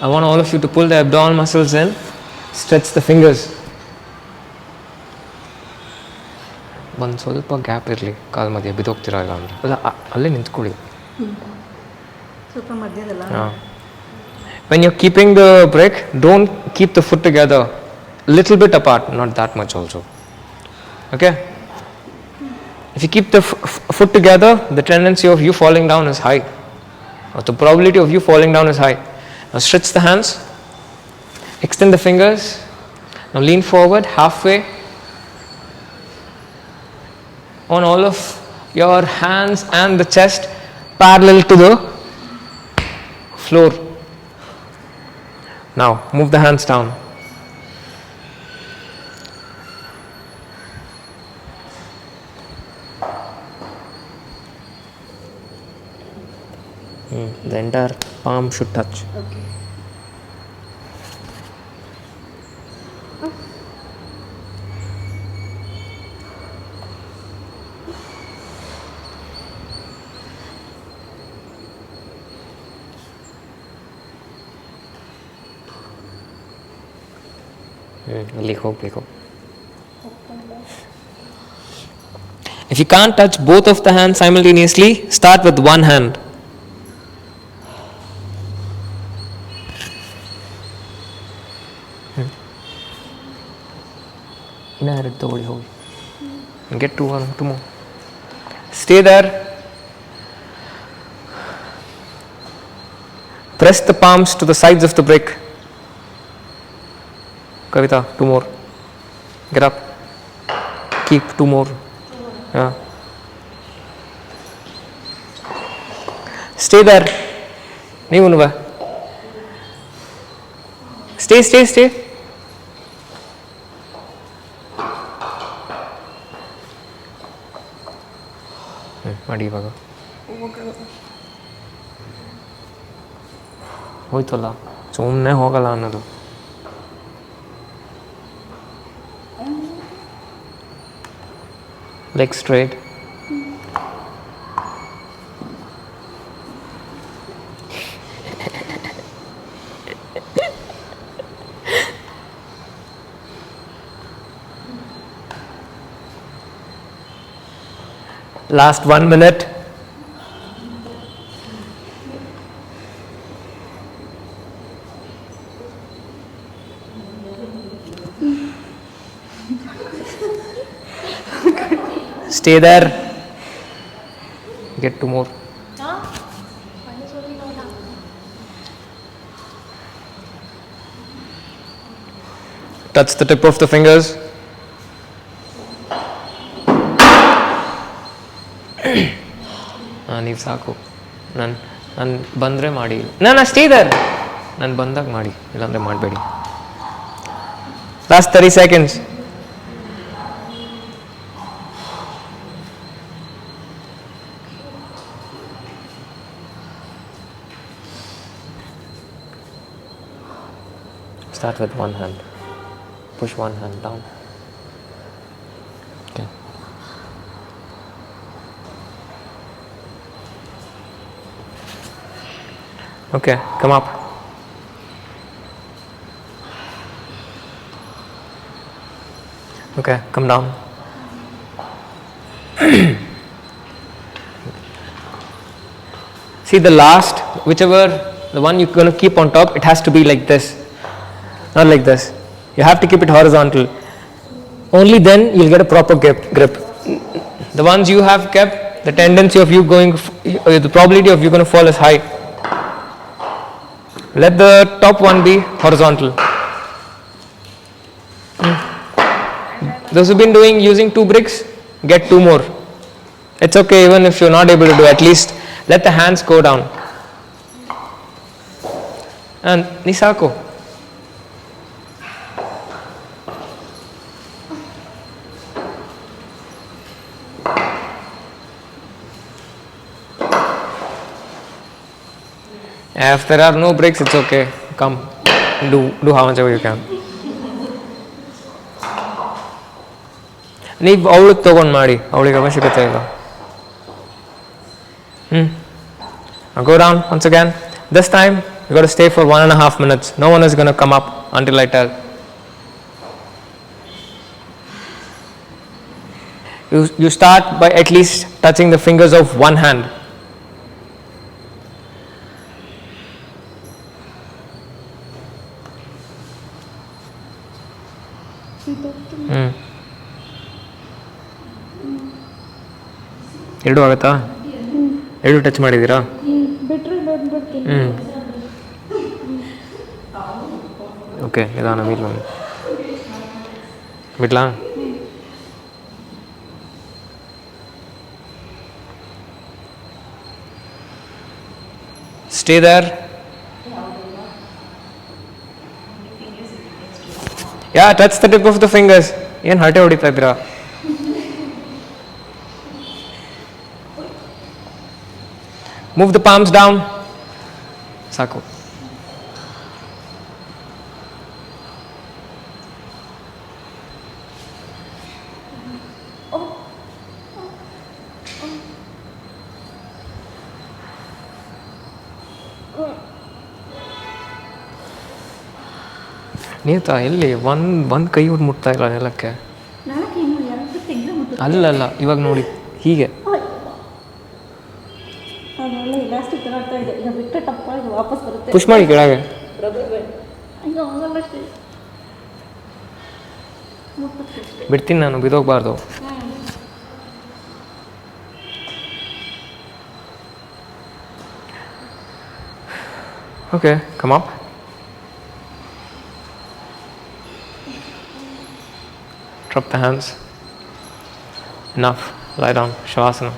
I want all of you to pull the abdominal muscles in, stretch the fingers. ಒಂದು ಸ್ವಲ್ಪ gap ಇರಲಿ ಕಾಲು ಮಧ್ಯೆ ಬಿದ್ದೋಗ್ತಿರೋ ಇಲ್ಲ ಅಂದರೆ ಅಲ್ಲೇ ನಿಂತ್ಕೊಳ್ಳಿ. ಸ್ವಲ್ಪ ಮಧ್ಯದಲ್ಲ. When you're keeping the brick, don't keep the foot together. Little bit apart, not that much also. Okay? If you keep the foot together, the tendency of you falling down is high. Or the probability of you falling down is high. Now stretch the hands, extend the fingers. Now lean forward halfway. On all of your hands and the chest parallel to the floor. Now move the hands down. The entire palm should touch. Okay. Likho. If you can't touch both of the hands simultaneously, start with one hand. Get two more. Stay there. Press the palms to the sides of the brick. Kavita, two more. Get up. Keep two more. Yeah. Stay there. Stay. ಮಾಡಿ ಇವಾಗ ಹೋಯ್ತಲ್ಲ ಸುಮ್ಮನೆ ಹೋಗಲ್ಲ ಅನ್ನೋದು. Leg straight. Last 1 minute. Stay there. Get two more. Touch the tip of the fingers. ನೀವು ಸಾಕು. ನಾನು ಬಂದರೆ ಮಾಡಿ. ನಾನು ಸ್ಟೇ ದೇರ್. ನಾನು ಬಂದಾಗ ಮಾಡಿ, ಇಲ್ಲಾಂದರೆ ಮಾಡಬೇಡಿ. Last 30 seconds. Start with one hand. Push one hand down. Okay. Okay, come up. Okay, come down. See the last, whichever, the one you're going to keep on top, it has to be like this. Not like this. You have to keep it horizontal. Only then you'll get a proper grip. The ones you have kept, the tendency of you going, the probability of you going to fall is high. Let the top one be horizontal. Those who've been using 2 bricks, get 2 more. It's okay even if you're not able to do, at least let the hands go down. And Nisako. If there are no breaks, it's okay. Come, do how much ever you can. ನೀವು ಅವಳಿಗೆ ತೊಗೊಂಡು ಮಾಡಿ, ಅವಳಿಗೆ ಅವಶ್ಯಕತೆ ಇಲ್ಲ. Go down once again. This time You got to stay for 1.5 minutes. No one is going to come up until I tell. You start by at least touching the fingers of one hand. ಎರಡು ಆಗುತ್ತಾ? ಎರಡು touch ಮಾಡಿದ್ದೀರಾ? Okay, ನಿಧಾನ ಬಿಡ್ಲಾ? Stay there. Yeah, touch the tip of the fingers. ಏನು ಹರಟೆ ಹೊಡಿತಾ ಇದ್ದೀರಾ? Move the palms down. ಸಾಕು. ನೀತಾ ಎಲ್ಲಿ ಒಂದು ಕೈ ಮುಟ್ತಾ ಇಲ್ಲ ನೆಲಕ್ಕೆ. ಅಲ್ಲಲ್ಲ, ಇವಾಗ ನೋಡಿ ಹೀಗೆ. ಪುಷ್ ಮಾಡಿ ಕೆಳಗೆ. ಬಿಡ್ತೀನಿ ನಾನು, ಬಿದೋಗ್ಬಾರ್ದು. Okay, come up. Drop the hands. Enough. Lie down. Shavasana.